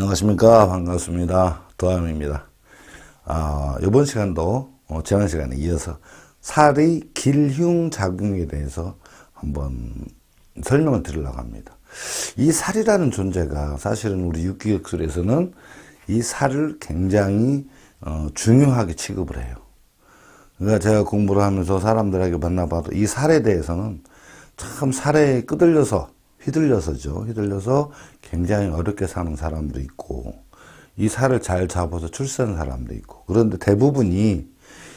안녕하십니까. 반갑습니다. 도암입니다. 이번 시간도 지난 시간에 이어서 살의 길흉작용에 대해서 한번 설명을 드리려고 합니다. 이 살이라는 존재가 사실은 우리 육기격술에서는 이 살을 굉장히 중요하게 취급을 해요. 그러니까 제가 공부를 하면서 사람들에게 만나봐도 이 살에 대해서는 참 살에 휘둘려서 굉장히 어렵게 사는 사람도 있고, 이 살을 잘 잡아서 출세하는 사람도 있고, 그런데 대부분이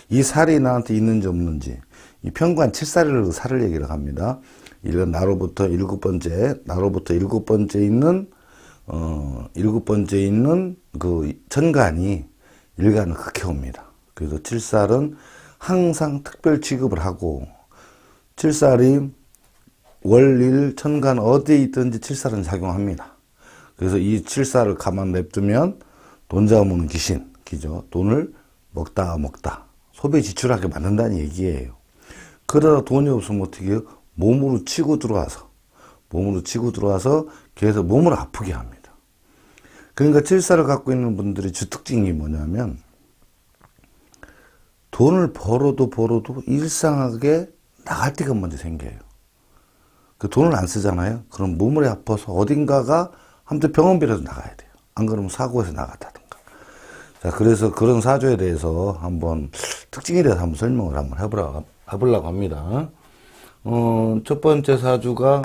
이 살이 나한테 있는지 없는지, 이 편관 7살을 살을 얘기를 합니다. 이런 나로부터 일곱 번째 있는 그 천간이 일간을 극해옵니다. 그래서 7살은 항상 특별 취급을 하고, 7살이 월일 천간 어디에 있든지 7살은 작용합니다. 그래서 이 7살을 가만 냅두면 돈 잡아먹는 기죠. 돈을 먹다 소비 지출하게 만든다는 얘기예요. 그러다 돈이 없으면 어떻게 해요? 몸으로 치고 들어와서 계속 몸을 아프게 합니다. 그러니까 7살을 갖고 있는 분들의 주특징이 뭐냐면, 돈을 벌어도 일상하게 나갈 때가 먼저 생겨요. 그 돈을 안 쓰잖아요. 그럼 몸이 아파서 어딘가가 아무튼 병원비라도 나가야 돼요. 안 그러면 사고에서 나갔다든가. 자, 그래서 그런 사주에 대해서 한번 특징에 대해서 한번 설명을 한번 해보려고 합니다. 첫 번째 사주가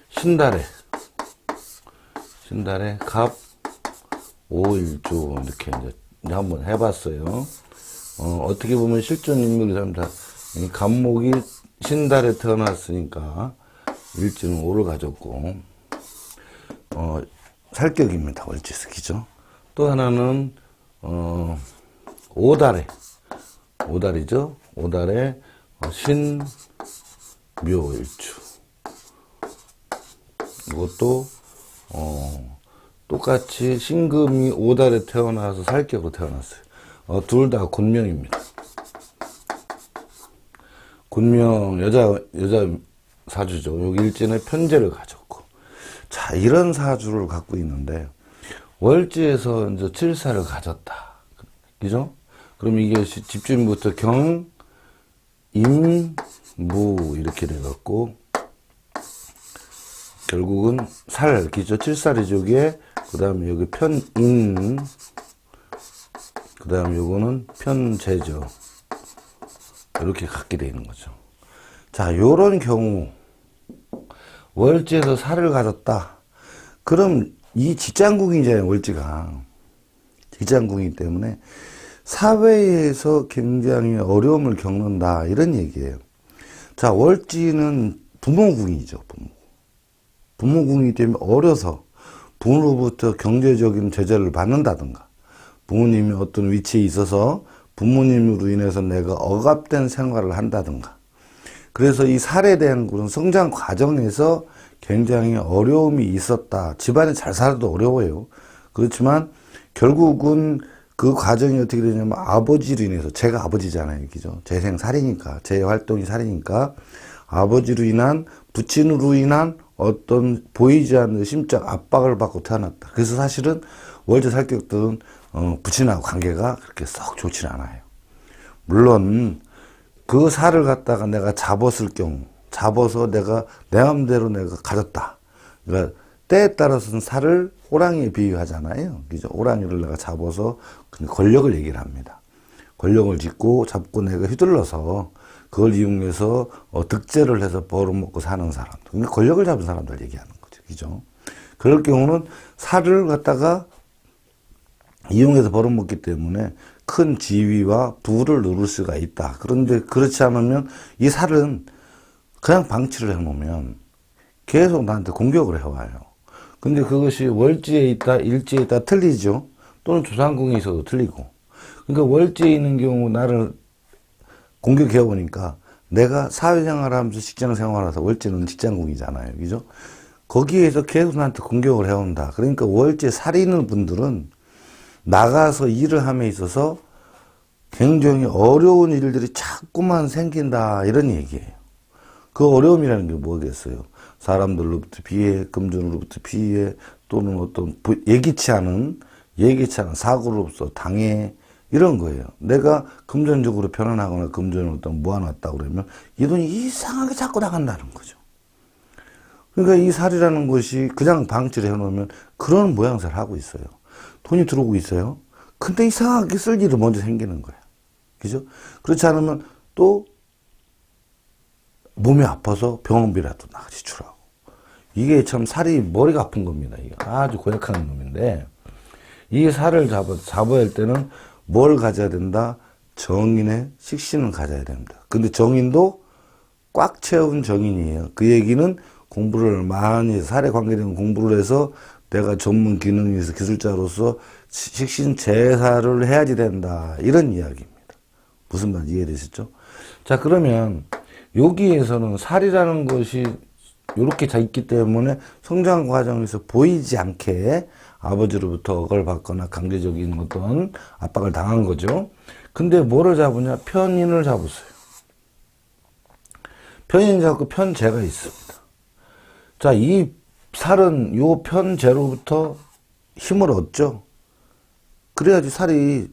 신달에 갑 5일주 이렇게 이제 한번 해봤어요. 어떻게 보면 실존 인물이 됩니다. 갑목이 신달에 태어났으니까 일주는 5를 가졌고, 살격입니다. 월지석이죠. 또 하나는, 5달이죠. 5달에 신묘일주. 이것도, 똑같이 신금이 5달에 태어나서 살격으로 태어났어요. 둘 다 군명입니다. 군명, 여자 사주죠. 여기 일진의 편제를 가졌고. 자, 이런 사주를 갖고 있는데, 월지에서 이제 7살을 가졌다. 그죠? 그럼 이게 집주인부터 경, 임, 무, 이렇게 돼갖고, 결국은 살, 그죠? 7살이죠. 여기에, 그 다음에 여기 편인, 그 다음에 요거는 편제죠. 이렇게 갖게 되는 거죠. 자, 요런 경우, 월지에서 살을 가졌다. 그럼 이 직장궁이잖아요, 월지가. 직장궁이기 때문에 사회에서 굉장히 어려움을 겪는다. 이런 얘기예요. 자, 월지는 부모궁이죠, 부모궁이기 때문에 어려서 부모로부터 경제적인 제재를 받는다든가, 부모님이 어떤 위치에 있어서 부모님으로 인해서 내가 억압된 생활을 한다든가, 그래서 이 살에 대한 그런 성장 과정에서 굉장히 어려움이 있었다. 집안에 잘 살아도 어려워요. 그렇지만 결국은 그 과정이 어떻게 되냐면, 아버지로 인해서, 제가 아버지잖아요. 그죠? 재생살이니까, 제 활동이 살이니까, 아버지로 인한, 부친으로 인한 어떤 보이지 않는 심적 압박을 받고 태어났다. 그래서 사실은 월지 살격들은 부친하고 관계가 그렇게 썩 좋지는 않아요. 물론 그 살을 갖다가 내가 잡았을 경우, 잡아서 내가 내 마음대로 내가 가졌다. 그러니까 때에 따라서는 살을 호랑이에 비유하잖아요. 그죠? 호랑이를 내가 잡아서 권력을 얘기를 합니다. 권력을 잡고 내가 휘둘러서 그걸 이용해서 득제를 해서 벌어먹고 사는 사람. 그러니까 권력을 잡은 사람들 얘기하는 거죠. 그죠? 그럴 경우는 살을 갖다가 이용해서 벌어먹기 때문에 큰 지위와 부를 누릴 수가 있다. 그런데 그렇지 않으면 이 살은 그냥 방치를 해놓으면 계속 나한테 공격을 해와요. 근데 그것이 월지에 있다, 일지에 있다 틀리죠. 또는 조상궁에 있어도 틀리고. 그러니까 월지에 있는 경우 나를 공격해오니까 내가 사회생활을 하면서 직장생활을 해서, 월지는 직장궁이잖아요. 그죠? 거기에서 계속 나한테 공격을 해온다. 그러니까 월지에 살이 있는 분들은 나가서 일을 함에 있어서 굉장히 어려운 일들이 자꾸만 생긴다. 이런 얘기예요. 그 어려움이라는 게 뭐겠어요? 사람들로부터 피해, 금전으로부터 피해, 또는 어떤 예기치 않은 사고로서 당해, 이런 거예요. 내가 금전적으로 편안하거나 금전을 어떤 모아놨다 그러면 이 돈이 이상하게 자꾸 나간다는 거죠. 그러니까 이 살이라는 것이 그냥 방치를 해놓으면 그런 모양새를 하고 있어요. 돈이 들어오고 있어요. 근데 이상하게 쓸 일이 먼저 생기는 거예요. 그죠? 그렇지 않으면 또 몸이 아파서 병원비라도 나같이 주라고. 이게 참 살이 머리가 아픈 겁니다. 이게 아주 고약한 놈인데, 이 살을 잡아야 할 때는 뭘 가져야 된다? 정인의 식신을 가져야 됩니다. 근데 정인도 꽉 채운 정인이에요. 그 얘기는 공부를 많이 해서, 살에 관계된 공부를 해서 내가 전문 기능이 있어 기술자로서 식신 제사를 해야지 된다. 이런 이야기입니다. 무슨 말 이해되셨죠? 자, 그러면 여기에서는 살이라는 것이 이렇게 자 있기 때문에 성장 과정에서 보이지 않게 아버지로부터 억을 받거나 강제적인 어떤 압박을 당한 거죠. 근데 뭐를 잡으냐? 편인을 잡았어요. 편인 잡고 편재가 있습니다. 자, 이 살은 요 편재로부터 힘을 얻죠. 그래야지 살이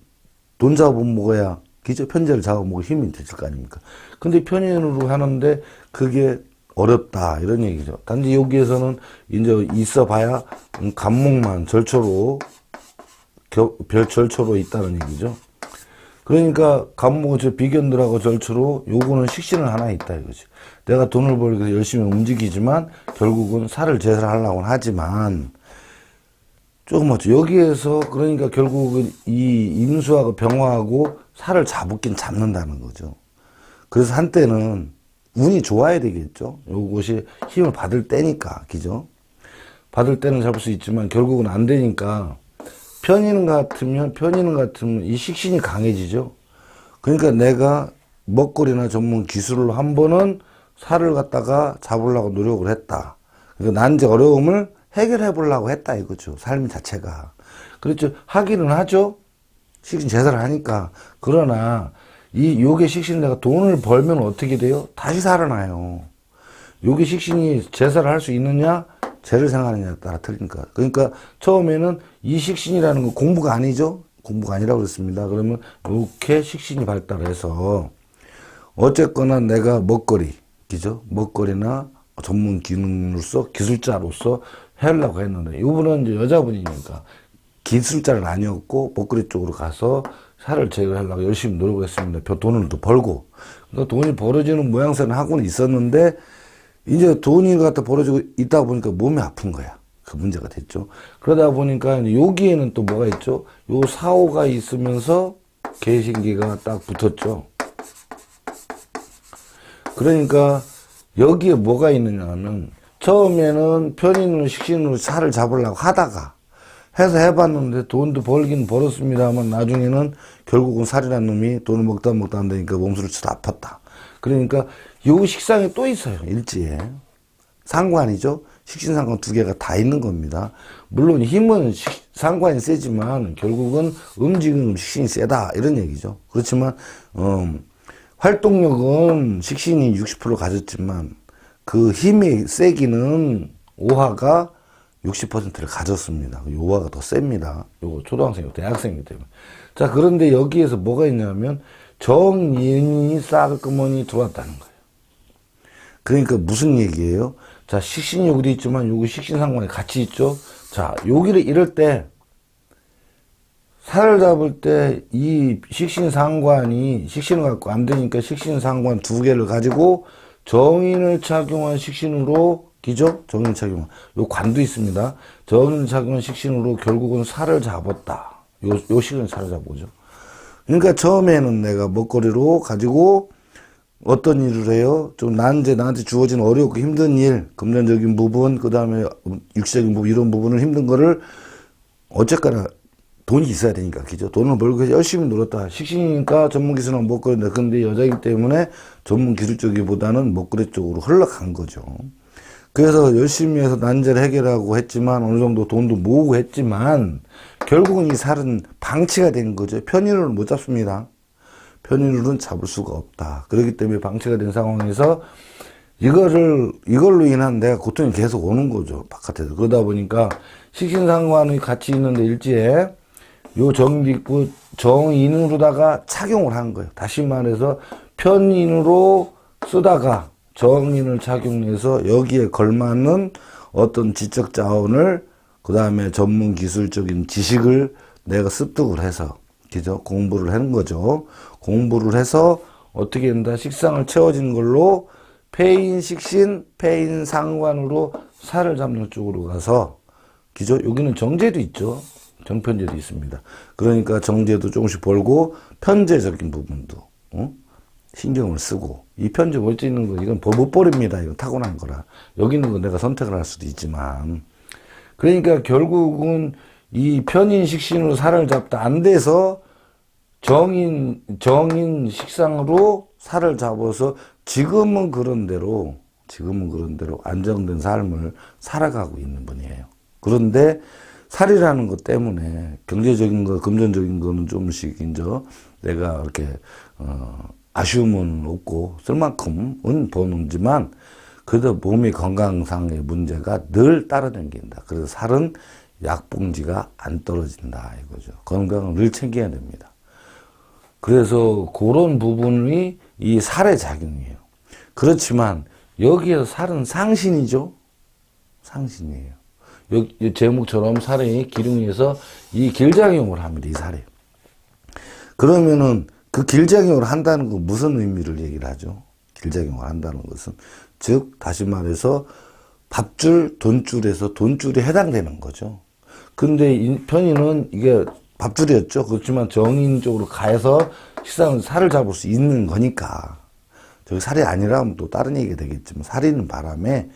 돈 잡아먹어야, 그죠? 편재를 잡아먹을 힘이 되실 거 아닙니까? 근데 편인으로 하는데 그게 어렵다, 이런 얘기죠. 단지 여기에서는 이제 있어 봐야 간목만 절초로, 절초로 있다는 얘기죠. 그러니까 간목은 저 비견들하고 절초로 요거는 식신을 하나 있다 이거지. 내가 돈을 벌기 위해서 열심히 움직이지만 결국은 살을 제사를 하려고는 하지만 조금 어쩌 여기에서 그러니까 결국은 이 임수하고 병화하고 살을 잡긴 잡는다는 거죠. 그래서 한때는 운이 좋아야 되겠죠. 요것이 힘을 받을 때니까, 그죠? 받을 때는 잡을 수 있지만 결국은 안 되니까 편인 같으면 이 식신이 강해지죠. 그러니까 내가 먹거리나 전문 기술로 한 번은 살을 갖다가 잡으려고 노력을 했다. 그러니까 난 이제 어려움을 해결해 보려고 했다 이거죠. 삶 자체가. 그렇죠. 하기는 하죠. 식신 제사를 하니까. 그러나 요게 식신 내가 돈을 벌면 어떻게 돼요? 다시 살아나요. 요게 식신이 제사를 할 수 있느냐? 죄를 생각하느냐에 따라 틀리니까. 그러니까 처음에는 이 식신이라는 건 공부가 아니죠? 공부가 아니라고 그랬습니다. 그러면 이렇게 식신이 발달해서 어쨌거나 내가 먹거리, 그죠? 먹거리나 전문 기능으로서 기술자로서 하려고 했는데 이분은 이제 여자분이니까 기술자는 아니었고 먹거리 쪽으로 가서 살을 제거하려고 열심히 노력을 했습니다. 돈을 또 벌고. 그러니까 돈이 벌어지는 모양새는 하고는 있었는데 이제 돈이 갖다 벌어지고 있다 보니까 몸이 아픈 거야. 그 문제가 됐죠. 그러다 보니까 여기에는 또 뭐가 있죠? 요 사오가 있으면서 개신기가 딱 붙었죠. 그러니까 여기에 뭐가 있느냐 하면 처음에는 편인으로 식신으로 살을 잡으려고 하다가 해서 해봤는데 돈도 벌긴 벌었습니다만 나중에는 결국은 살이라는 놈이 돈을 먹다 안 되니까 몸수를 치다 아팠다. 그러니까 요 식상에 또 있어요. 일지에. 상관이죠. 식신상관 두 개가 다 있는 겁니다. 물론 힘은 상관이 세지만 결국은 움직이는 식신이 세다 이런 얘기죠. 그렇지만 활동력은 식신이 60% 가졌지만 그 힘의 세기는 오화가 60%를 가졌습니다. 오화가 더 셉니다. 요거 초등학생이고 대학생이기 때문에. 자, 그런데 여기에서 뭐가 있냐면 정인이 싹을끄머니 들어왔다는 거예요. 그러니까 무슨 얘기예요? 자, 식신이 여기도 있지만 여기 식신상관이 같이 있죠. 자, 여기를 이럴 때 살을 잡을 때 이 식신상관이 식신을 갖고 안 되니까 식신상관 두 개를 가지고 정인을 착용한 식신으로, 기죠? 정인 착용한. 요 관도 있습니다. 정인을 착용한 식신으로 결국은 살을 잡았다. 요 식은 살을 잡고죠. 그러니까 처음에는 내가 먹거리로 가지고 어떤 일을 해요? 좀 나한테 주어진 어렵고 힘든 일, 금전적인 부분, 그 다음에 육체적인 부분, 이런 부분을 힘든 거를 어쨌거나 돈이 있어야 되니까, 그죠? 돈을 벌기 위해서 열심히 놀았다. 식신이니까 전문 기술은 먹거리인데, 근데 여자이기 때문에 전문 기술 쪽보다는 먹거리 쪽으로 흘러간 거죠. 그래서 열심히 해서 난제를 해결하고 했지만, 어느 정도 돈도 모으고 했지만, 결국은 이 살은 방치가 된 거죠. 편인으로는 못 잡습니다. 편인으로는 잡을 수가 없다. 그렇기 때문에 방치가 된 상황에서 이걸로 인한 내가 고통이 계속 오는 거죠. 바깥에서. 그러다 보니까 식신상관이 같이 있는데 일지에 요 정도 있고 정인으로다가 착용을 한 거예요. 다시 말해서 편인으로 쓰다가 정인을 착용해서 여기에 걸맞는 어떤 지적 자원을 그 다음에 전문 기술적인 지식을 내가 습득을 해서 그죠? 공부를 하는 거죠. 공부를 해서 어떻게 된다? 식상을 채워진 걸로 폐인 식신, 폐인 상관으로 살을 잡는 쪽으로 가서 그죠? 여기는 정제도 있죠. 정편제도 있습니다. 그러니까 정제도 조금씩 벌고 편제적인 부분도 신경을 쓰고 이 편제 멀리 있는 거 이건 못 버립니다. 이건 타고난 거라. 여기 있는 거 내가 선택을 할 수도 있지만 그러니까 결국은 이 편인 식신으로 살을 잡다 안 돼서 정인 식상으로 살을 잡아서 지금은 그런 대로 안정된 삶을 살아가고 있는 분이에요. 그런데 살이라는 것 때문에 경제적인 거, 금전적인 거는 조금씩 이제 내가 이렇게 아쉬움은 없고 쓸 만큼은 버는지만 그래도 몸의 건강상의 문제가 늘 따라다닌다. 그래서 살은 약봉지가 안 떨어진다 이거죠. 건강을 늘 챙겨야 됩니다. 그래서 그런 부분이 이 살의 작용이에요. 그렇지만 여기에서 살은 상신이죠. 상신이에요. 여기 제목처럼 살이 기둥에서 이 길작용을 합니다. 이 살이. 그러면은 그 길작용을 한다는 건 무슨 의미를 얘기를 하죠? 길작용을 한다는 것은 즉 다시 말해서 밥줄, 돈줄에서 돈줄에 해당되는 거죠. 근데 편인은 이게 밥줄이었죠. 그렇지만 정인 쪽으로 가서 식상은 살을 잡을 수 있는 거니까. 저기 살이 아니라면 또 다른 얘기가 되겠지만 살이 있는 바람에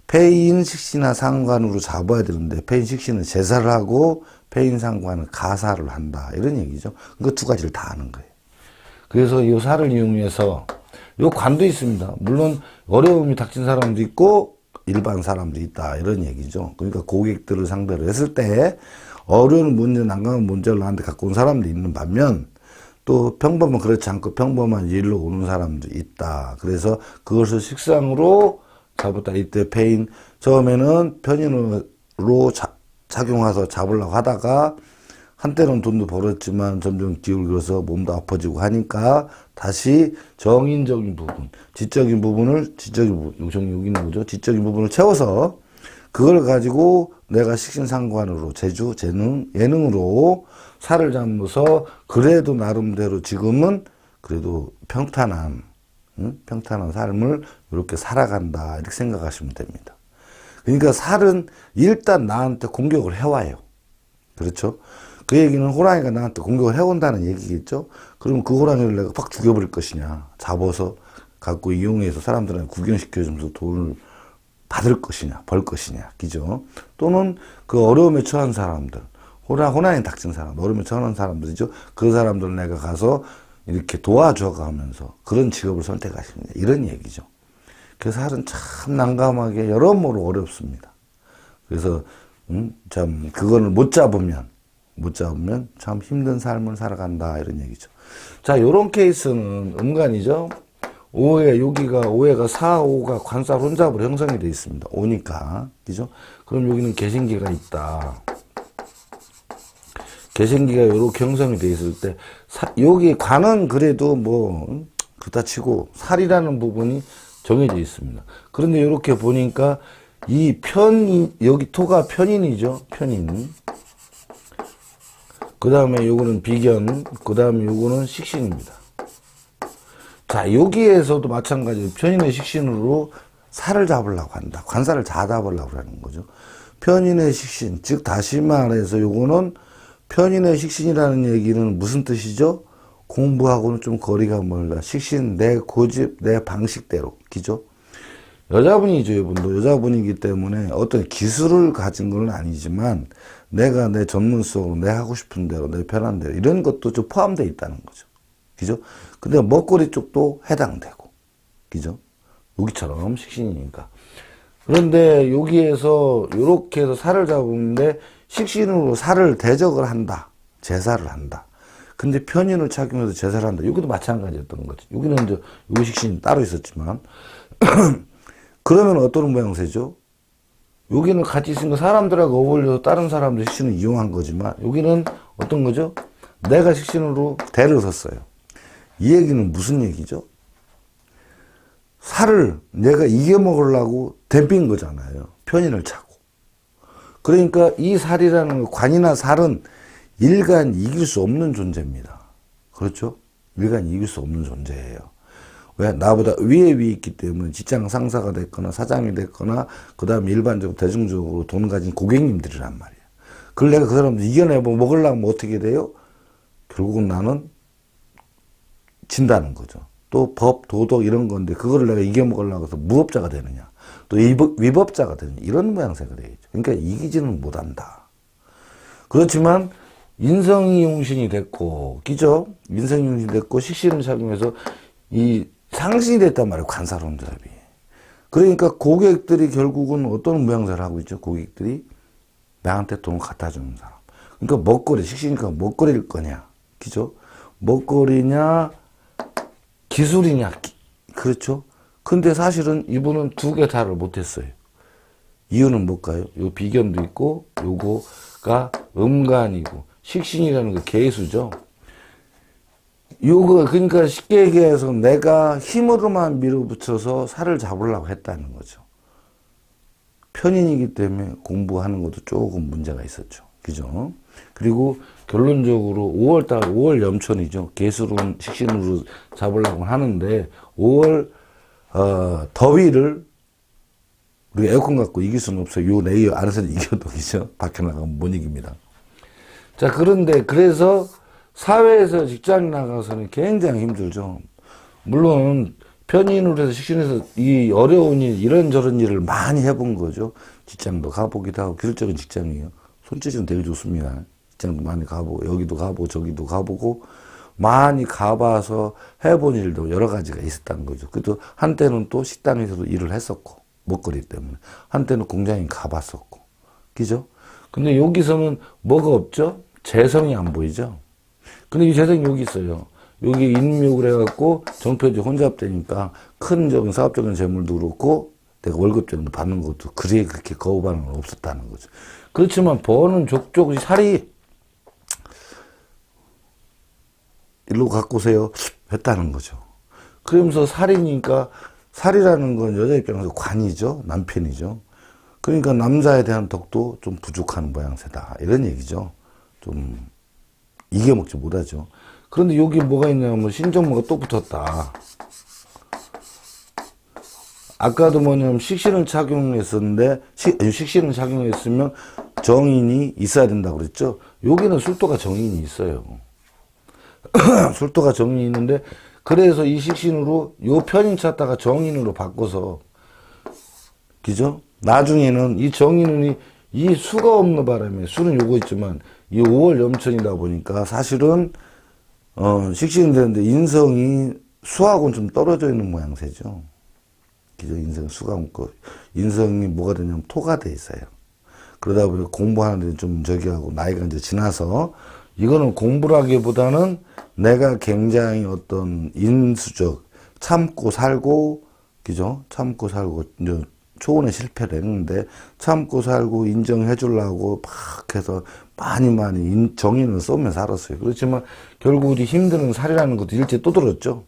폐인 식신이나 상관으로 잡아야 되는데 폐인 식신은 제사를 하고 폐인 상관은 가사를 한다. 이런 얘기죠. 그 두 가지를 다 하는 거예요. 그래서 이 살을 이용해서 요 관도 있습니다. 물론 어려움이 닥친 사람도 있고 일반 사람도 있다. 이런 얘기죠. 그러니까 고객들을 상대로 했을 때 어려운 문제, 난감한 문제를 나한테 갖고 온 사람도 있는 반면 또 평범한 그렇지 않고 평범한 일로 오는 사람도 있다. 그래서 그것을 식상으로 잡았다. 이때 폐인 처음에는 편인으로 작용해서 잡으려고 하다가 한때는 돈도 벌었지만 점점 기울어서 몸도 아파지고 하니까 다시 정인적인 부분, 지적인 부분을 여기 있는 거죠. 지적인 부분을 채워서 그걸 가지고 내가 식신상관으로 재주, 재능, 예능으로 살을 잡으면서 그래도 나름대로 지금은 그래도 평탄한 삶을 이렇게 살아간다. 이렇게 생각하시면 됩니다. 그러니까 살은 일단 나한테 공격을 해와요. 그렇죠? 그 얘기는 호랑이가 나한테 공격을 해온다는 얘기겠죠? 그러면 그 호랑이를 내가 팍 죽여버릴 것이냐. 잡아서 갖고 이용해서 사람들한테 구경시켜주면서 돈을 받을 것이냐, 벌 것이냐, 그죠? 또는 그 어려움에 처한 사람들, 호랑이 닥친 사람, 어려움에 처한 사람들이죠? 그 사람들 내가 가서 이렇게 도와줘가면서 그런 직업을 선택하십니다. 이런 얘기죠. 그래서 살은 참 난감하게 여러모로 어렵습니다. 그래서, 참, 그거를 못 잡으면 참 힘든 삶을 살아간다. 이런 얘기죠. 자, 요런 케이스는 음간이죠. 오해가 4, 5가 관살 혼잡으로 형성이 되어 있습니다. 5니까. 그죠? 그럼 여기는 개신기가 있다. 개신기가 이렇게 형성이 되어 있을 때, 여기 관은 그래도 그렇다 치고, 살이라는 부분이 정해져 있습니다. 그런데 이렇게 보니까, 여기 토가 편인이죠. 편인. 그 다음에 요거는 비견, 그 다음에 요거는 식신입니다. 자, 여기에서도 마찬가지로 편인의 식신으로 살을 잡으려고 한다. 관살을 다 잡으려고 하는 거죠. 편인의 식신, 즉 다시 말해서 요거는 편인의 식신이라는 얘기는 무슨 뜻이죠? 공부하고는 좀 거리가 멀다. 식신, 내 고집, 내 방식대로. 그죠? 여자분이죠, 이분도. 여자분이기 때문에 어떤 기술을 가진 건 아니지만 내가 내 전문성으로 내 하고 싶은 대로, 내 편한 대로 이런 것도 좀 포함되어 있다는 거죠. 그죠? 근데 먹거리 쪽도 해당되고. 그죠? 여기처럼 식신이니까. 그런데 여기에서 이렇게 해서 살을 잡으는데 식신으로 살을 대적을 한다. 제사를 한다. 근데 편인을 착용해서 제사를 한다. 여기도 마찬가지였던 거죠. 여기는 이제 요 식신이 따로 있었지만 그러면 어떤 모양새죠? 여기는 같이 있으니까 사람들하고 어울려서 다른 사람들 식신을 이용한 거지만, 여기는 어떤 거죠? 내가 식신으로 대를 섰어요. 이 얘기는 무슨 얘기죠? 살을 내가 이겨먹으려고 댐빈 거잖아요. 편인을 차고. 그러니까 이 살이라는 거, 관이나 살은 일간 이길 수 없는 존재입니다. 그렇죠? 일간 이길 수 없는 존재예요. 왜? 나보다 위에 있기 때문에 직장 상사가 됐거나 사장이 됐거나 그 다음에 일반적으로 대중적으로 돈 가진 고객님들이란 말이에요. 그걸 내가 그 사람들 이겨내고 먹으려면 어떻게 돼요? 결국은 나는 진다는 거죠. 또 법, 도덕 이런 건데 그거를 내가 이겨먹으려고 해서 무법자가 되느냐, 또 위법자가 되느냐, 이런 모양새가 되겠죠. 그러니까 이기지는 못한다. 그렇지만 인성이 용신이 됐고, 그죠? 인성이 용신이 됐고 식신을 착용해서 이 상신이 됐단 말이에요. 관사론잡이. 그러니까 고객들이 결국은 어떤 모양새를 하고 있죠? 고객들이 나한테 돈을 갖다 주는 사람. 그러니까 먹거리, 식신이니까 먹거리일 거냐, 그죠? 먹거리냐, 기술이냐, 그렇죠? 근데 사실은 이분은 두 개 다를 못했어요. 이유는 뭘까요? 요 비견도 있고, 요거가 음간이고, 식신이라는 게 개수죠. 요거, 그러니까 쉽게 얘기해서 내가 힘으로만 밀어붙여서 살을 잡으려고 했다는 거죠. 편인이기 때문에 공부하는 것도 조금 문제가 있었죠. 그죠? 그리고 결론적으로 5월달, 5월 염천이죠. 개수론, 식신으로 잡으려고 하는데, 5월, 더위를, 우리가 에어컨 갖고 이길 수는 없어요. 요 레이어 안에서 이겨도, 그죠? 밖에 나가면 못 이깁니다. 자, 그런데, 그래서, 사회에서 직장 나가서는 굉장히 힘들죠. 물론, 편인으로 해서 식신해서 이 어려운 일, 이런저런 일을 많이 해본 거죠. 직장도 가보기도 하고, 기술적인 직장이에요. 손짓은 되게 좋습니다. 직장도 많이 가보고, 여기도 가보고, 저기도 가보고, 많이 가봐서 해본 일도 여러 가지가 있었다는 거죠. 그래도 한때는 또 식당에서도 일을 했었고, 먹거리 때문에. 한때는 공장에 가봤었고. 그죠? 근데 여기서는 뭐가 없죠? 재성이 안 보이죠? 근데 이 재성이 여기 있어요. 여기 인묘를 해갖고 정표지 혼잡되니까 큰 적인 사업적인 재물도 그렇고 내가 월급 정도 받는 것도 그리 그렇게 거부 반응은 없었다는 거죠. 그렇지만 버는 족족 살이 일로 갖고 오세요 했다는 거죠. 그러면서 살이니까 살이라는 건 여자 입장에서 관이죠. 남편이죠. 그러니까 남자에 대한 덕도 좀 부족한 모양새다. 이런 얘기죠. 좀 이겨먹지 못하죠. 그런데 여기 뭐가 있냐면 신정모가 또 붙었다. 아까도 뭐냐면 식신을 착용했었는데 식신을 착용했으면 정인이 있어야 된다고 그랬죠. 여기는 술도가 정인이 있어요. 술도가 정인이 있는데 그래서 이 식신으로 요 편인 찾다가 정인으로 바꿔서 그죠? 나중에는 이 정인은 이 수가 없는 바람에 수는 요거 있지만 이 5월 염천이다 보니까 사실은 식신이 되는데 인성이 수하고는 좀 떨어져 있는 모양새죠. 그죠? 인성 수가 없고 인성이 뭐가 되냐면 토가 돼 있어요. 그러다 보니까 공부하는데 좀 저기하고 나이가 이제 지나서 이거는 공부라기보다는 내가 굉장히 어떤 인수적 참고 살고 그죠? 참고 살고 이제 초혼에 실패를 했는데 참고 살고 인정해 주려고 막 해서 많이 정인을 쏘면 살았어요. 그렇지만 결국 우리 힘드는 살이라는 것도 일제 또 들었죠.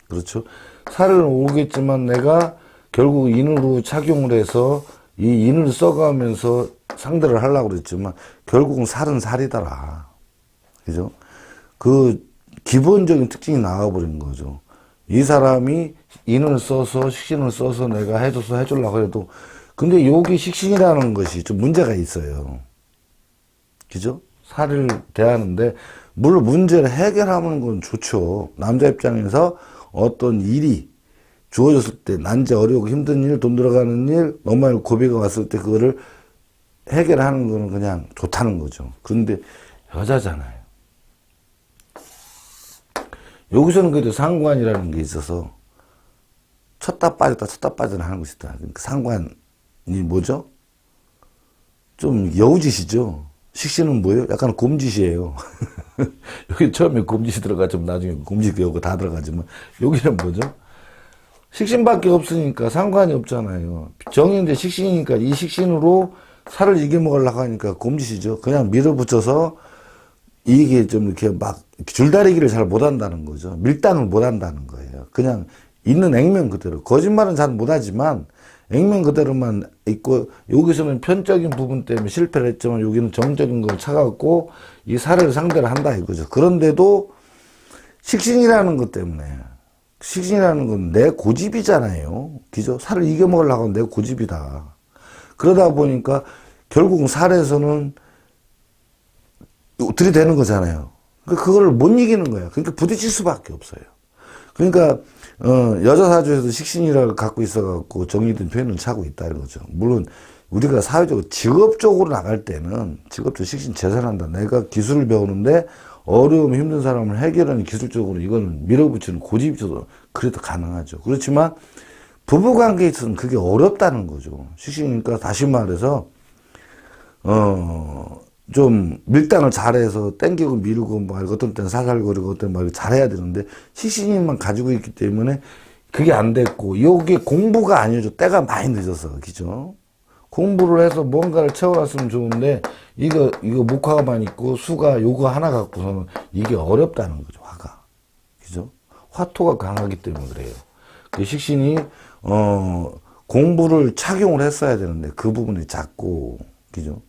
그렇죠. 살은 오겠지만 내가 결국 인으로 착용을 해서 이 인을 써가면서 상대를 하려고 그랬지만 결국은 살은 살이더라. 그죠? 그 기본적인 특징이 나와버린 거죠. 이 사람이 인을 써서 식신을 써서 내가 해주려고 해도 근데 여기 식신이라는 것이 좀 문제가 있어요. 그죠? 살을 대하는데 물론 문제를 해결하는 건 좋죠. 남자 입장에서 어떤 일이 주어졌을 때 난제 어려우고 힘든 일, 돈 들어가는 일, 너무 고비가 왔을 때 그거를 해결하는 거는 그냥 좋다는 거죠. 그런데 여자잖아요. 여기서는 그래도 상관이라는 게 있어서 쳤다 빠졌다 하는 것이 있다. 그러니까 상관이 뭐죠? 좀 여우짓이죠. 식신은 뭐예요? 약간 곰짓이에요. 여기 처음에 곰짓이 들어가지만 나중에 곰짓 여우가 다 들어가지만 여기는 뭐죠? 식신밖에 없으니까 상관이 없잖아요. 정인데 식신이니까 이 식신으로 살을 이겨먹으려고 하니까 곰짓이죠. 그냥 밀어붙여서 이게 좀 이렇게 막 줄다리기를 잘 못한다는 거죠. 밀당을 못한다는 거예요. 그냥 있는 액면 그대로. 거짓말은 잘 못하지만 액면 그대로만 있고, 여기서는 편적인 부분 때문에 실패를 했지만 여기는 정적인 걸 찾아갖고 이 살을 상대를 한다 이거죠. 그런데도 식신이라는 것 때문에, 식신이라는 건 내 고집이잖아요. 그죠? 살을 이겨먹으려고 하면 내 고집이다. 그러다 보니까 결국은 살에서는 들이대는 거잖아요. 그거를 못 이기는 거야. 그러니까 부딪힐 수밖에 없어요. 그러니까 여자 사주에서 식신이라고 갖고 있어갖고 정의된 표현을 차고 있다 이거죠. 물론 우리가 사회적으로 직업적으로 나갈 때는 직업적으로 식신 재산한다. 내가 기술을 배우는데 어려움 힘든 사람을 해결하는 기술적으로 이거는 밀어붙이는 고집이 있어도 그래도 가능하죠. 그렇지만 부부관계에 있어서는 그게 어렵다는 거죠. 식신이니까 다시 말해서 좀 밀당을 잘해서 땡기고 밀고 뭐 어떤 때는 살살거리고 어떤 때는 막 잘해야 되는데 식신만 가지고 있기 때문에 그게 안 됐고, 이게 공부가 아니죠. 때가 많이 늦었어. 그죠? 공부를 해서 뭔가를 채워놨으면 좋은데 이거 목화만 있고 수가 요거 하나 갖고서는 이게 어렵다는 거죠. 화가. 그죠? 화토가 강하기 때문에 그래요. 그 식신이 공부를 착용을 했어야 되는데 그 부분이 작고, 그죠?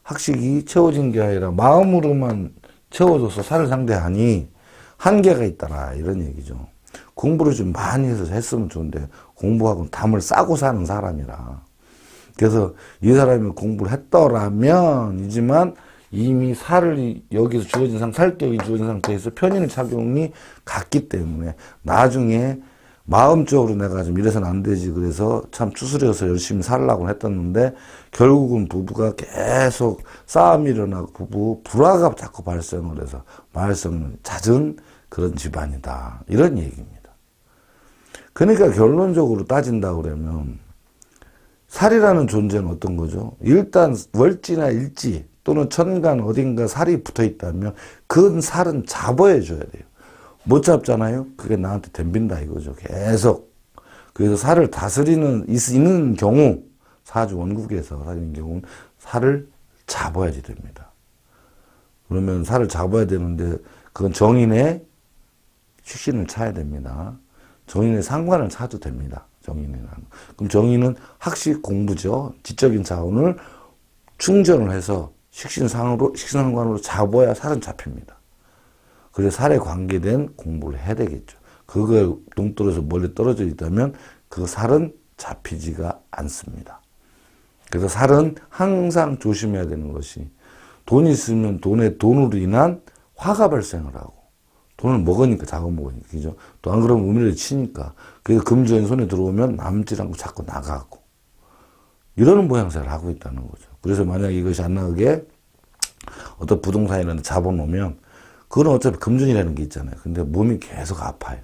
학식이 채워진 게 아니라 마음으로만 채워줘서 살을 상대하니 한계가 있다라 이런 얘기죠. 공부를 좀 많이 해서 했으면 좋은데 공부하고는 담을 싸고 사는 사람이라. 그래서 이 사람이 공부를 했더라면이지만 이미 살을 여기서 주어진 살격이 주어진 상태에서 편인의 착용이 갔기 때문에 나중에 마음적으로 내가 좀 이래서는 안 되지 그래서 참 추스려서 열심히 살려고 했었는데 결국은 부부가 계속 싸움이 일어나고 부부 불화가 자꾸 발생을 해서 말썽을 잦은 그런 집안이다 이런 얘기입니다. 그러니까 결론적으로 따진다 그러면 살이라는 존재는 어떤 거죠? 일단 월지나 일지 또는 천간 어딘가 살이 붙어 있다면 그 살은 잡아야 줘야 돼요. 못 잡잖아요? 그게 나한테 덤빈다 이거죠. 계속. 그래서 살을 다스리는, 있는 경우, 사주 원국에서 살리는 경우는 살을 잡아야지 됩니다. 그러면 살을 잡아야 되는데, 그건 정인의 식신을 차야 됩니다. 정인의 상관을 차도 됩니다. 정인이라는. 그럼 정인은 학식 공부죠. 지적인 자원을 충전을 해서 식신상관으로 잡아야 살은 잡힙니다. 그래서 살에 관계된 공부를 해야 되겠죠. 그거에 동떨어져 멀리 떨어져 있다면 그 살은 잡히지가 않습니다. 그래서 살은 항상 조심해야 되는 것이 돈이 있으면 돈으로 인한 화가 발생을 하고 돈을 먹으니까 잡아먹으니까 그죠? 또 안 그러면 우미를 치니까 그래서 금전이 손에 들어오면 남지 않고 자꾸 나가고 이러는 모양새를 하고 있다는 거죠. 그래서 만약 이것이 안 나가게 어떤 부동산에 이런 데 잡아놓으면 그건 어차피 금전이라는 게 있잖아요. 근데 몸이 계속 아파요.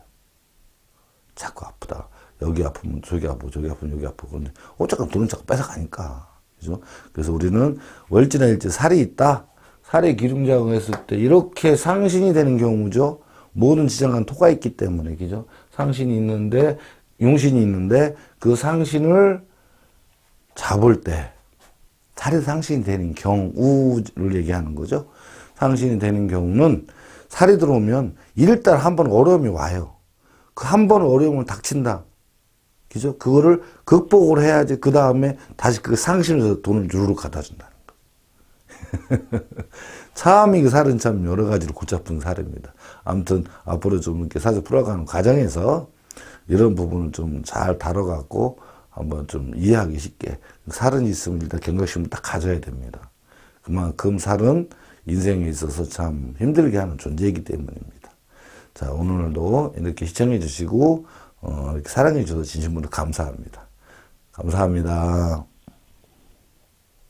자꾸 아프다. 여기 아프면 저기 아프고 저기 아프면 여기 아프고 그런데 어쨌든 돈은 자꾸 뺏어가니까. 그죠? 그래서 우리는 월지나 일지 살이 있다. 살이 기름작용했을 때 이렇게 상신이 되는 경우죠. 모든 지정간 토가 있기 때문에 그죠? 상신이 있는데 용신이 있는데 그 상신을 잡을 때 살이 상신이 되는 경우를 얘기하는 거죠. 상신이 되는 경우는 살이 들어오면 일단 한 번 어려움이 와요. 그 한 번 어려움을 닥친다. 그죠? 그거를 극복을 해야지 그 다음에 다시 그 상신에서 돈을 주르륵 갖다 준다는 거. 참 이 살은 참 여러 가지로 골잡은 살입니다. 아무튼 앞으로 좀 이렇게 사주 풀어가는 과정에서 이런 부분을 좀 잘 다뤄갖고 한번 좀 이해하기 쉽게 살은 있으면 일단 경각심을 딱 가져야 됩니다. 그만큼 살은 인생에 있어서 참 힘들게 하는 존재이기 때문입니다. 자, 오늘도 이렇게 시청해 주시고 이렇게 사랑해 주셔서 진심으로 감사합니다. 감사합니다.